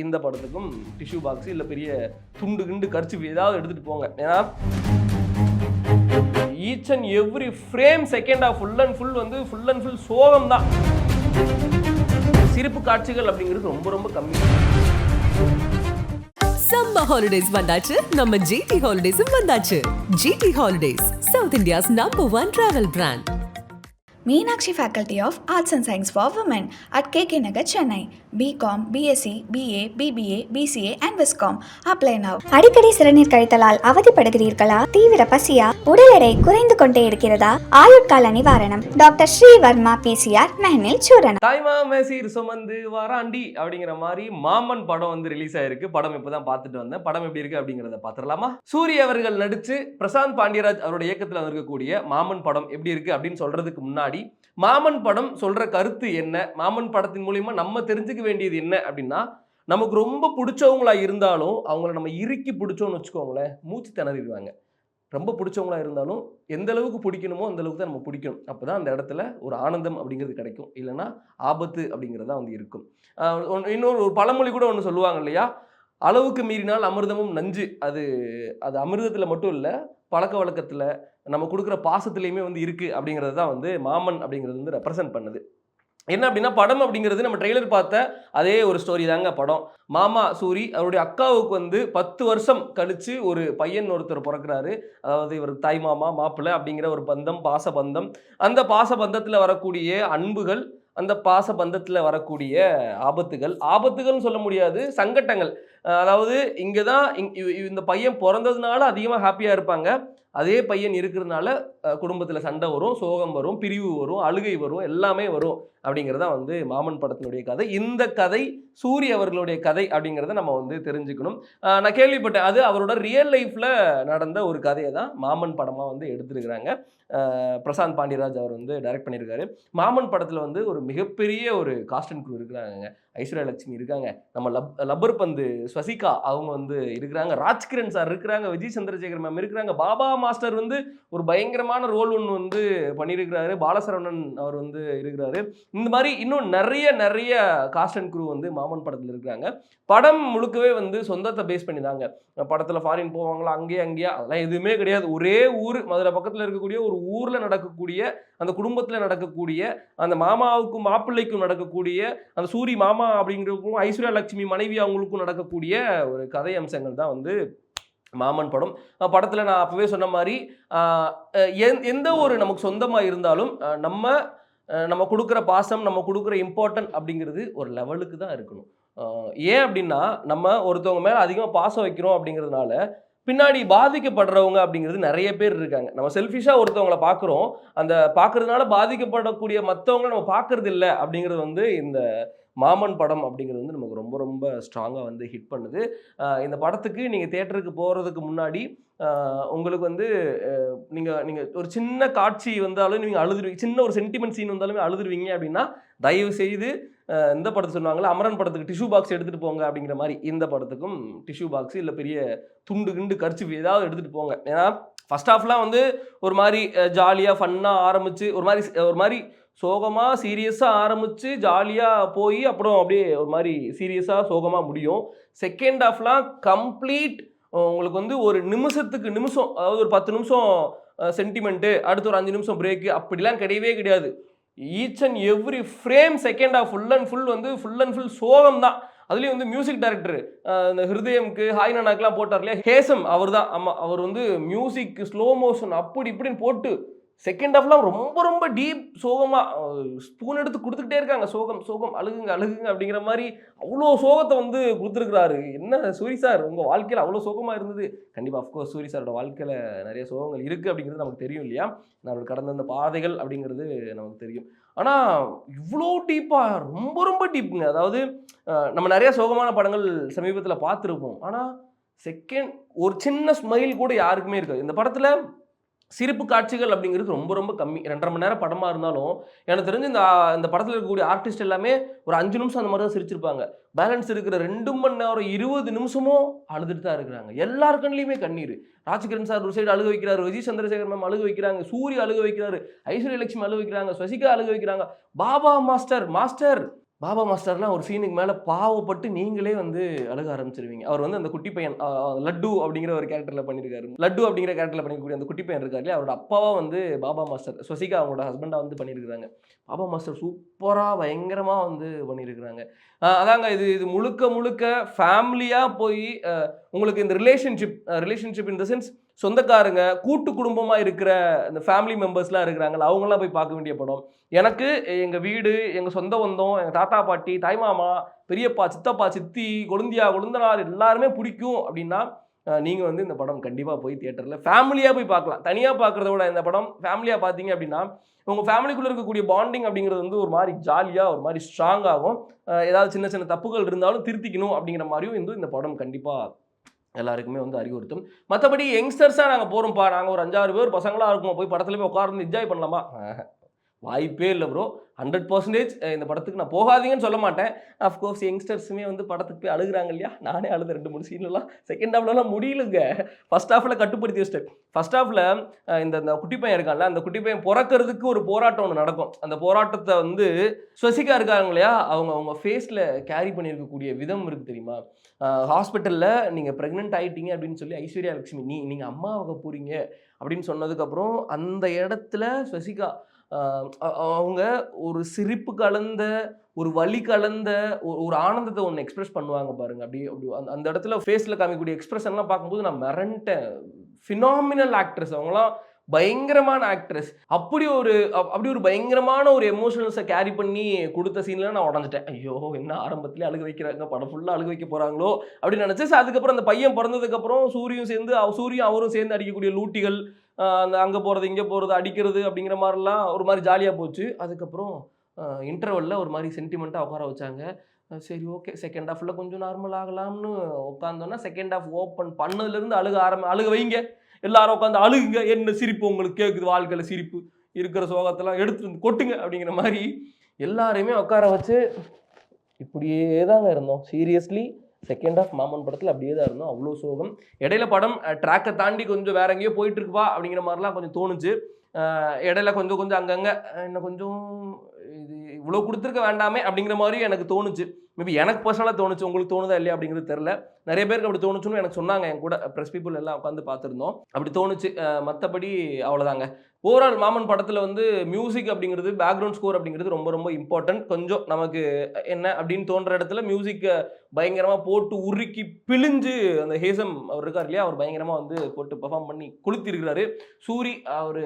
இந்த படத்துக்கும் tissue box இல்லை பெரிய துண்டு கிண்டு கர்ச்சிஃப் ஏதாவது எடுத்துகிட்டு போங்க. ஏன்னா each and every frame second of full and full சோகம் தான். சிரிப்பு காட்சிகள் அப்படிங்கிறது ரொம்ப ரொம்ப கம்மி. சம்மர் ஹாலிடேஸ் வந்தாச்சு, நம்ம ஜிடி ஹாலிடேஸும் வந்தாச்சு. GT holidays, south India's #1 travel brand. Meenakshi Faculty of Arts and Science for Women at KK Nagar, Chennai. BCom, BSc, BA, BBA, BCA and Viscom. Apply now. அடிக்கடி சிறுநீர் கழித்தலால் அவதிப்படுகிறீர்களா? தீவிர பசியா? உடல் எடை குறைந்து கொண்டே இருக்கிறதா? ஆயுட்கால நிவாரணம் டாக்டர் ஸ்ரீவர்மா PCR மெஹனில் சூரணம். தாய்மா மேசீர் சுமந்து வாராண்டி அப்படிங்கிற மாதிரி மாமன் படம் வந்து ரிலீஸ் ஆயிருக்கு. படம் இப்பதான் பார்த்துட்டு வந்தேன். படம் எப்படி இருக்கு அப்படிங்கிறத பார்த்துடலாமா? சூரிய அவர்கள் நடிச்சு பிரசாந்த் பாண்டியராஜ் அவருடைய இயக்கத்தில் இருக்கக்கூடிய மாமன் படம் எப்படி இருக்கு அப்படின்னு சொல்றதுக்கு முன்னாடி மாமன் படம் சொல்ற கருத்து என்ன, மாமன் படத்தின் மூலியமா நம்ம தெரிஞ்சுக்க வேண்டியது என்ன அப்படின்னா, நமக்கு ரொம்ப பிடிச்சவங்களா இருந்தாலும் அவங்கள நம்ம இறுக்கி பிடிச்சோன்னு வச்சுக்கோங்களேன், மூச்சு திணறிடுவாங்க. ரொம்ப பிடிச்சவங்களா இருந்தாலும் எந்த அளவுக்கு பிடிக்கணுமோ அந்த அளவுக்கு தான் நம்ம பிடிக்கணும். அப்போதான் அந்த இடத்துல ஒரு ஆனந்தம் அப்படிங்கிறது கிடைக்கும். இல்லைன்னா ஆபத்து அப்படிங்கிறது தான் வந்து இருக்கும். இன்னொரு பழமொழி கூட ஒன்று சொல்லுவாங்க இல்லையா, அளவுக்கு மீறினால் அமிர்தமும் நஞ்சு. அது அமிர்தத்தில் மட்டும் இல்லை, பழக்க வழக்கத்தில் நம்ம கொடுக்குற பாசத்துலேயுமே வந்து இருக்குது அப்படிங்கிறது தான் வந்து மாமன் அப்படிங்கிறது வந்து ரெப்ரசன்ட் பண்ணுது. என்ன அப்படின்னா, படம் அப்படிங்கிறது நம்ம ட்ரெய்லர் பார்த்த அதே ஒரு ஸ்டோரி தாங்க படம். மாமா சூரி அவருடைய அக்காவுக்கு வந்து 10 வருஷம் கழித்து ஒரு பையன் ஒருத்தர் பிறக்கிறாரு. அதாவது இவர் தாய் மாமா மாப்பிள்ளை அப்படிங்கிற ஒரு பந்தம், பாசபந்தம். அந்த பாசபந்தத்தில் வரக்கூடிய அன்புகள், அந்த பாச பந்தத்தில் வரக்கூடிய ஆபத்துகள்னு சொல்ல முடியாது, சங்கட்டங்கள். அதாவது இங்கே தான் இந்த பையன் பிறந்ததுனால அதிகமாக ஹாப்பியாக இருப்பாங்க. அதே பையன் இருக்கிறதுனால குடும்பத்தில் சண்டை வரும், சோகம் வரும், பிரிவு வரும், அழுகை வரும், எல்லாமே வரும் அப்படிங்கிறதா வந்து மாமன் படத்தினுடைய கதை. இந்த கதை சூரி அவர்களுடைய கதை அப்படிங்கிறத நம்ம வந்து தெரிஞ்சுக்கணும். நான் கேள்விப்பட்டேன், அது அவரோட ரியல் லைஃப்பில் நடந்த ஒரு கதையை தான் மாமன் படமாக வந்து எடுத்துருக்கிறாங்க. பிரசாந்த் பாண்டியராஜ் அவர் வந்து டைரக்ட் பண்ணியிருக்காரு. மாமன் படத்தில் வந்து ஒரு மிகப்பெரிய ஒரு காஸ்ட் அண்ட் க்ரூ இருக்கிறாங்க. ஐஸ்வர்யா லட்சுமி இருக்காங்க, நம்ம லப்பர் பந்து ஸ்வசிகா அவங்க வந்து இருக்கிறாங்க, ராஜ்கிரண் சார் இருக்கிறாங்க, விஜய் சந்திரசேகர் மேம் இருக்கிறாங்க, பாபா மாஸ்டர் வந்து ஒரு பயங்கரமான ரோல் ஒன்று வந்து பண்ணியிருக்கிறாரு, பாலசரவணன் அவர் வந்து இருக்கிறாரு. இந்த மாதிரி இன்னும் நிறைய காஸ்ட் அண்ட் க்ரூ வந்து மாமன் படத்தில் இருக்கிறாங்க. படம் முழுக்கவே வந்து சொந்தத்தை பேஸ் பண்ணி தாங்க. படத்தில் ஃபாரின் போவாங்களா, அங்கேயா அதெல்லாம் எதுவுமே கிடையாது. ஒரே ஊர், மதுரை பக்கத்தில் இருக்கக்கூடிய ஒரு ஊரில் நடக்கக்கூடிய, அந்த குடும்பத்தில் நடக்கக்கூடிய, அந்த மாமாவுக்கும் மாப்பிள்ளைக்கும் நடக்கக்கூடிய, அந்த சூரி மாமா அப்படிங்கிறதுக்கும் ஐஸ்வர்யா லட்சுமி மனைவி அவங்களுக்கும் நடக்கக்கூடிய ஒரு கதை அம்சங்கள் தான் வந்து மாமன் படம். படத்தில் நான் அப்பவே சொன்ன மாதிரி எந்த ஒரு நமக்கு சொந்தமாக இருந்தாலும் நம்ம கொடுக்குற பாசம், நம்ம கொடுக்குற இம்பார்ட்டன்ட் அப்படிங்கிறது ஒரு லெவலுக்கு தான் இருக்கணும். ஏன் அப்படின்னா, நம்ம ஒருத்தவங்க மேலே அதிகமாக பாசம் வைக்கிறோம் அப்படிங்கிறதுனால பின்னாடி பாதிக்கப்படுறவங்க அப்படிங்கிறது நிறைய பேர் இருக்காங்க. நம்ம செல்ஃபிஷாக ஒருத்தவங்களை பார்க்குறோம், அந்த பார்க்கறதுனால பாதிக்கப்படக்கூடிய மற்றவங்களை நம்ம பார்க்கறது இல்லை அப்படிங்கிறது வந்து இந்த மாமன் படம் அப்படிங்கிறது வந்து நமக்கு ரொம்ப ரொம்ப ஸ்ட்ராங்காக வந்து ஹிட் பண்ணுது. இந்த படத்துக்கு நீங்கள் தியேட்டருக்கு போகிறதுக்கு முன்னாடி உங்களுக்கு வந்து நீங்கள் ஒரு சின்ன காட்சி வந்தாலும் நீங்கள் அழுதுருவீங்க, சின்ன ஒரு சென்டிமெண்ட் சீன் வந்தாலுமே அழுதுருவீங்க அப்படின்னா தயவு செய்து இந்த படத்தை சொன்னாங்களே அமரன் படத்துக்கு டிஷ்யூ பாக்ஸ் எடுத்துகிட்டு போங்க அப்படிங்கிற மாதிரி இந்த படத்துக்கும் டிஷ்யூ பாக்ஸ் இல்லை பெரிய துண்டு கிண்டு கர்ச்சிஃப் ஏதாவது எடுத்துகிட்டு போங்க. ஏன்னா ஃபர்ஸ்ட் ஹாஃப்லாம் வந்து ஒரு மாதிரி ஜாலியாக ஃபன்னாக ஆரம்பித்து ஒரு மாதிரி சோகமாக சீரியஸாக ஆரம்பித்து ஜாலியாக போய் அப்புறம் அப்படியே ஒரு மாதிரி சீரியஸாக சோகமாக முடியும். செகண்ட் ஹாஃப்லாம் கம்ப்ளீட் உங்களுக்கு வந்து ஒரு நிமிஷத்துக்கு நிமிஷம், அதாவது ஒரு 10 நிமிஷம் சென்டிமெண்ட்டு, அடுத்து ஒரு 5 நிமிஷம் பிரேக்கு, அப்படிலாம் கிடையவே கிடையாது. Each and every frame second of full and full சோகம் தான். அதுலேயும் வந்து மியூசிக் டைரக்டர் இந்த ஹிருதயம்க்கு ஹாய் நானாக்கெலாம் போட்டார் இல்லையா, ஹேசம் அவர் தான். ஆமாம், அவர் வந்து மியூசிக் ஸ்லோ மோஷன் அப்படி இப்படின்னு போட்டு செகண்ட் ஹாஃப்லாம் ரொம்ப ரொம்ப டீப் சோகமாக ஸ்பூன் எடுத்து கொடுத்துக்கிட்டே இருக்காங்க. சோகம் அழுகுங்க அப்படிங்கிற மாதிரி அவ்வளோ சோகத்தை வந்து கொடுத்துருக்குறாரு. என்ன சூரி சார், உங்கள் வாழ்க்கையில் அவ்வளோ சோகமாக இருந்தது? கண்டிப்பாக அஃப்கோர்ஸ் சூரி சாரோட வாழ்க்கையில் நிறைய சோகங்கள் இருக்குது அப்படிங்கிறது நமக்கு தெரியும் இல்லையா, அவர் கடந்த அந்த பாதைகள் அப்படிங்கிறது நமக்கு தெரியும். ஆனால் இவ்வளோ டீப்பாக ரொம்ப ரொம்ப டீப்புங்க. அதாவது நம்ம நிறைய சோகமான படங்கள் சமீபத்தில் பார்த்துருப்போம், ஆனால் ஒரு சின்ன ஸ்மைல் கூட யாருக்குமே இருக்காது. இந்த படத்தில் சிரிப்பு காட்சிகள் அப்படிங்கிறது ரொம்ப ரொம்ப கம்மி. 2.5 மணி நேரம் படமாக இருந்தாலும் எனக்கு தெரிஞ்சு இந்த படத்தில் இருக்கக்கூடிய ஆர்டிஸ்ட் எல்லாமே ஒரு 5 நிமிஷம் அந்த மாதிரி தான் சிரிச்சிருப்பாங்க. பேலன்ஸ் இருக்கிற 2 மணி நேரம் 20 நிமிஷமும் அழுதுட்டு தான் இருக்கிறாங்க. எல்லார் கண்ணிலையுமே கண்ணீர். ராஜ்கிரண் சார் ஒரு சைடு அழுக வைக்கிறாரு, விஜய் சந்திரசேகர் மேம் அழுக வைக்கிறாங்க, சூரிய அழுக வைக்கிறாரு, ஐஸ்வர்யா லட்சுமி அழுக வைக்கிறாங்க, ஸ்வசிகா அழுக வைக்கிறாங்க, பாபா மாஸ்டர் பாபா மாஸ்டர்லாம் ஒரு சீனுக்கு மேலே பாவப்பட்டு நீங்களே வந்து அழுக ஆரம்பிச்சிருவீங்க. அவர் வந்து அந்த குட்டி பையன் லட்டு அப்படிங்கிற ஒரு கேரக்டரில் பண்ணியிருக்காரு. லட்டு அப்படிங்கிற கேரக்டரில் பண்ணிக்கக்கூடிய அந்த குட்டி பையன் இருக்காரு இல்லையா, அவரோட அப்பாவா வந்து பாபா மாஸ்டர் ஸ்வசிகா அவங்களோட ஹஸ்பண்டாக வந்து பண்ணியிருக்காங்க. பாபா மாஸ்டர் சூப்பராக பயங்கரமாக வந்து பண்ணியிருக்கிறாங்க. அதாங்க இது முழுக்க முழுக்க ஃபேமிலியாக போய் உங்களுக்கு இந்த ரிலேஷன்ஷிப் இன் த சென்ஸ் சொந்தக்காரங்க கூட்டு குடும்பமாக இருக்கிற இந்த ஃபேமிலி மெம்பர்ஸ்லாம் இருக்கிறாங்களா, அவங்களாம் போய் பார்க்க வேண்டிய படம். எனக்கு எங்கள் வீடு, எங்கள் சொந்த பந்தம், எங்கள் தாத்தா பாட்டி, தாய்மாமா, பெரியப்பா, சித்தப்பா, சித்தி, கொழுந்தியா, கொழுந்தனார் எல்லாருமே பிடிக்கும் அப்படின்னா நீங்கள் வந்து இந்த படம் கண்டிப்பாக போய் தியேட்டரில் ஃபேமிலியாக போய் பார்க்கலாம். தனியாக பார்க்குறத விட இந்த படம் ஃபேமிலியாக பார்த்தீங்க அப்படின்னா உங்கள் ஃபேமிலிக்குள்ளே இருக்கக்கூடிய பாண்டிங் அப்படிங்கிறது வந்து ஒரு மாதிரி ஜாலியாக ஒரு மாதிரி ஸ்ட்ராங் ஆகும். ஏதாவது சின்ன சின்ன தப்புகள் இருந்தாலும் திருத்திக்கணும் அப்படிங்கிற மாதிரியும் வந்து இந்த படம் கண்டிப்பாக எல்லாருக்குமே வந்து அறிவுறுத்தும். மற்றபடி யங்ஸ்டர்ஸாக நாங்கள் போகிறோம்ப்பா, நாங்கள் ஒரு 5-6 பேர் பசங்களாக இருக்கோம், போய் படத்தில் போய் உட்கார்ந்து என்ஜாய் பண்ணலாமா? வாய்ப்பே இல்லை ப்ரோ. 100% இந்த படத்துக்கு நான் போகாதீங்கன்னு சொல்ல மாட்டேன். அஃப்கோர்ஸ் யங்ஸ்டர்ஸுமே வந்து படத்துக்கு போய் அழுகுறாங்க இல்லையா, நானே அழுது 2-3 சீன்லாம். செகண்ட் ஹாஃப்லலாம் முடியலுங்க. ஃபர்ஸ்ட் ஹாஃபில் கட்டுப்படுத்தி வச்சிட்டேன். ஃபர்ஸ்ட் ஹாஃபில் இந்த குட்டி பையன் இருக்கான்ல, அந்த குட்டி பையன் பிறக்கிறதுக்கு ஒரு போராட்டம் ஒன்று நடக்கும். அந்த போராட்டத்தை வந்து ஸ்வசிகா இருக்காங்க இல்லையா, அவங்க ஃபேஸில் கேரி பண்ணியிருக்கக்கூடிய விதம் இருக்குது தெரியுமா. ஹாஸ்பிட்டலில் நீங்கள் ப்ரெக்னென்ட் ஆகிட்டீங்க அப்படின்னு சொல்லி ஐஸ்வர்யா லட்சுமி நீங்கள் அம்மாவாக போகிறீங்க அப்படின்னு சொன்னதுக்கப்புறம் அந்த இடத்துல ஸ்வசிகா அவங்க ஒரு சிரிப்பு கலந்த ஒரு வலி கலந்த ஒரு ஆனந்தத்தை ஒன்று எக்ஸ்பிரஸ் பண்ணுவாங்க பாருங்க. அப்படி அந்த இடத்துல ஃபேஸில் காமிக்கக்கூடிய எக்ஸ்பிரஷன்லாம் பார்க்கும்போது நான் மிரண்டேன். ஃபினாமினல் ஆக்ட்ரஸ் அவங்களாம், பயங்கரமான ஆக்ட்ரஸ். அப்படி ஒரு பயங்கரமான ஒரு எமோஷனல்ஸை கேரி பண்ணி கொடுத்த சீன்ல நான் உடஞ்சிட்டேன். ஐயோ என்ன ஆரம்பத்திலே அழுக வைக்கிறாங்க, படம் ஃபுல்லாக அழுக வைக்க போகிறாங்களோ அப்படின்னு நினச்சேன். அதுக்கப்புறம் அந்த பையன் பிறந்ததுக்கப்புறம் சூரியும் அவரும் சேர்ந்து அடிக்கக்கூடிய லூட்டிகள், அந்த அங்கே போகிறது இங்கே போகிறது அடிக்கிறது அப்படிங்கிற மாதிரிலாம் ஒரு மாதிரி ஜாலியாக போச்சு. அதுக்கப்புறம் இன்டர்வலில் ஒரு மாதிரி சென்டிமெண்ட்டாக உட்கார வச்சாங்க. சரி ஓகே, செகண்ட் ஹாஃபில் கொஞ்சம் நார்மல் ஆகலாம்னு உட்காந்தோன்னா செகண்ட் ஹாஃப் ஓப்பன் பண்ணதுலேருந்து அழுக வைங்க, எல்லாரும் உட்காந்து அழுகுங்க, என்ன சிரிப்பு உங்களுக்கு கேட்குது, வாழ்க்கையில் சிரிப்பு இருக்கிற சோகத்தெல்லாம் எடுத்துட்டு வந்து கொட்டுங்க அப்படிங்கிற மாதிரி எல்லாரையுமே உட்கார வச்சு இப்படியே தாங்க இருந்தோம். சீரியஸ்லி செகண்ட் ஹாஃப் மாமன் படத்தில் அப்படியே தான் இருந்தோம். அவ்வளோ சோகம். இடையில படம் ட்ராக்கை தாண்டி கொஞ்சம் வேற எங்கேயோ போயிட்டு இருக்குப்பா அப்படிங்கிற மாதிரிலாம் கொஞ்சம் தோணுச்சு. இடையில கொஞ்சம் அங்கங்கே இன்னும் கொஞ்சம் இது இவ்வளோ கொடுத்துருக்க வேண்டாமே அப்படிங்கிற மாதிரி எனக்கு தோணுச்சு. மேபி எனக்கு பர்சனலாக தோணுச்சு, உங்களுக்கு தோணுதா இல்லையா அப்படிங்கிறது தெரில. நிறைய பேருக்கு அப்படி தோணுச்சுன்னு எனக்கு சொன்னாங்க, என் கூட ப்ரெஸ் பீப்புள் எல்லாம் உட்காந்து பார்த்துருந்தோம். அப்படி தோணுச்சு. மற்றபடி அவ்வளோதாங்க. ஓவரால் மாமன் படத்தில் வந்து மியூசிக் அப்படிங்கிறது, பேக்ரவுண்ட் ஸ்கோர் அப்படிங்கிறது ரொம்ப ரொம்ப இம்பார்ட்டன்ட். கொஞ்சம் நமக்கு என்ன அப்படின்னு தோன்ற இடத்துல மியூசிக்கை பயங்கரமாக போட்டு உருக்கி பிழிஞ்சு அந்த ஹேசம் அவர் இருக்கார் இல்லையா, அவர் பயங்கரமாக வந்து போட்டு பெர்ஃபார்ம் பண்ணி கொளுத்திருக்கிறாரு. சூரி அவர்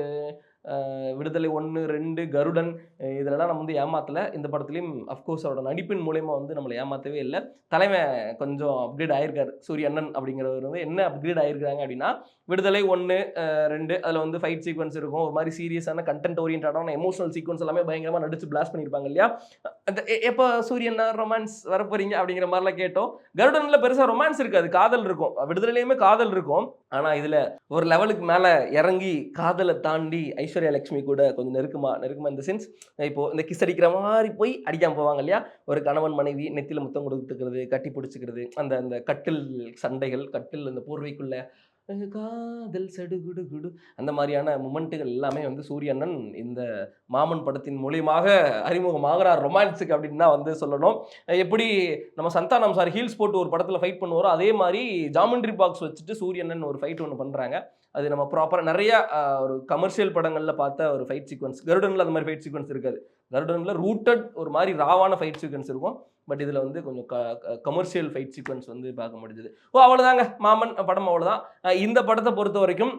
விடுதலை 1, 2, கருடன் இதிலலாம் நம்ம வந்து ஏமாத்தலை. இந்த படத்துலையும் அஃப்கோர்ஸ் அவரோட நடிப்பின் மூலயமா வந்து நம்மளை ஏமாற்றவே இல்லை. தலைமை கொஞ்சம் அப்கிரேட் ஆகிருக்காரு. சூரிய அண்ணன் அப்படிங்கிறவர் வந்து என்ன அப்கிரேட் ஆகிருக்காங்க அப்படின்னா, விடுதலை 1, 2 அதில் வந்து ஃபைட் சீக்வன்ஸ் இருக்கும், ஒரு மாதிரி சீரியஸான கண்டென்ட் ஓரியன்டான எமோஷனல் சீக்வன்ஸ் எல்லாமே பயங்கரமாக நடிச்சு பிளாஸ்ட் பண்ணியிருப்பாங்க இல்லையா. அந்த எப்போ சூரியன் ரொமான்ஸ் வரப்போறீங்க அப்படிங்கிற மாதிரிலாம் கேட்டோம். கருடனில் பெருசாக ரொமான்ஸ் இருக்காது, காதல் இருக்கும். விடுதலையுமே காதல் இருக்கும். ஆனால் இதில் ஒரு லெவலுக்கு மேலே இறங்கி காதலை தாண்டி ஐஸ்வர்யா லட்சுமி கூட கொஞ்சம் நெருக்கமா இந்த சென்ஸ், இப்போ இந்த கிஸ் அடிக்கிற மாதிரி போய் அடிக்காம போவாங்க இல்லையா, ஒரு கணவன் மனைவி நெத்தியில் முத்தம் கொடுத்துக்கிறது, கட்டி பிடிச்சிக்கிறது, அந்த கட்டில் சண்டைகள், கட்டில் அந்த போர்வைக்குள்ள காதல் சடுகுடு குடு அந்த மாதிரியான மொமெண்ட்டுகள் எல்லாமே வந்து சூரியண்ணன் இந்த மாமன் படத்தின் மூலியமாக அறிமுகமாகிறார் ரொமான்ஸுக்கு அப்படின்னு தான் வந்து சொல்லணும். எப்படி நம்ம சந்தானம் சார் ஹீல்ஸ் போட்டு ஒரு படத்தில் ஃபைட் பண்ணுவாரோ அதே மாதிரி ஜாமெண்ட்ரி பாக்ஸ் வச்சுட்டு சூரியண்ணன் ஒரு ஃபைட் ஒன்று பண்ணுறாங்க. அது நம்ம ப்ராப்பராக நிறையா ஒரு கமர்ஷியல் படங்களில் பார்த்த ஒரு ஃபைட் சீக்வன்ஸ். கருடனில் அந்த மாதிரி ஃபைட் சீக்வன்ஸ் இருக்காது. கருடனில் ரூட்டட் ஒரு மாதிரி ராவான ஃபைட் சீக்வன்ஸ் இருக்கும். பட் இதில் வந்து கொஞ்சம் கமர்ஷியல் ஃபைட் சீக்வன்ஸ் வந்து பார்க்க முடிஞ்சது. அவ்வளோதாங்க மாமன் படம், அவ்வளோதான். இந்த படத்தை பொறுத்த வரைக்கும்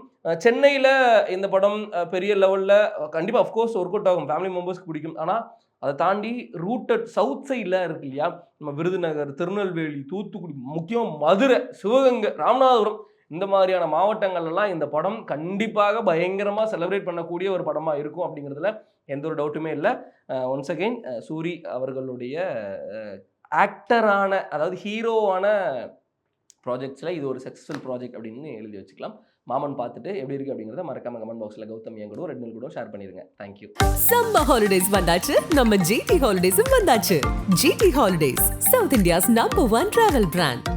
சென்னையில் இந்த படம் பெரிய லெவலில் கண்டிப்பாக அஃப்கோர்ஸ் ஒர்க் அவுட் ஆகும், ஃபேமிலி மெம்பர்ஸ்க்கு பிடிக்கும். ஆனால் அதை தாண்டி ரூட்டட் சவுத் சைடில் இருக்கு இல்லையா, நம்ம விருதுநகர், திருநெல்வேலி, தூத்துக்குடி, முக்கியம் மதுரை, சிவகங்கை, ராமநாதபுரம் இந்த மாதிரியான மாவட்டங்கள்லாம் இந்த படம் கண்டிப்பாக பயங்கரமாக செலிப்ரேட் பண்ணக்கூடிய ஒரு படமாக இருக்கும் அப்படிங்கிறதுல எந்த ஒரு டவுட்டுமே இல்லை. ஒன்ஸ் அகெயின் சூரி அவர்களுடைய ஆக்டரான, அதாவது ஹீரோவான ப்ராஜெக்ட்ஸில் இது ஒரு சக்ஸஸ்ஃபுல் ப்ராஜெக்ட் அப்படின்னு எழுதி வச்சுக்கலாம். மாமன் பார்த்துட்டு எப்படி இருக்கு அப்படிங்கிறத மறக்காம கமெண்ட் பாக்ஸில் கௌதம் என் கூட ரெட் மில் கூட ஷேர் பண்ணிருங்க. தேங்க்யூ. சம்மர் ஹாலிடேஸ் வந்தாச்சு, நம்ம ஜிடி ஹாலிடேஸும் வந்தாச்சு. GT holidays, south India's number 1 travel brand.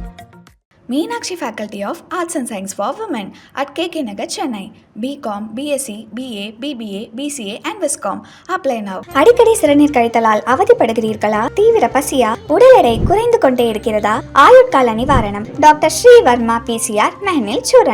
Meenakshi Faculty of Arts and Science for Women at KK Nagar, Chennai. BCom, BSc, BA, BBA, BCA and Viscom. Apply now. அடிக்கடி சிறுநீர் கழித்தலால் அவதிப்படுகிறீர்களா? தீவிர பசியா? உடல் எடை குறைந்து கொண்டே இருக்கிறதா? ஆயுட்கால நிவாரணம் டாக்டர் ஸ்ரீவர்மா PCR மெஹனில் சூரணம்.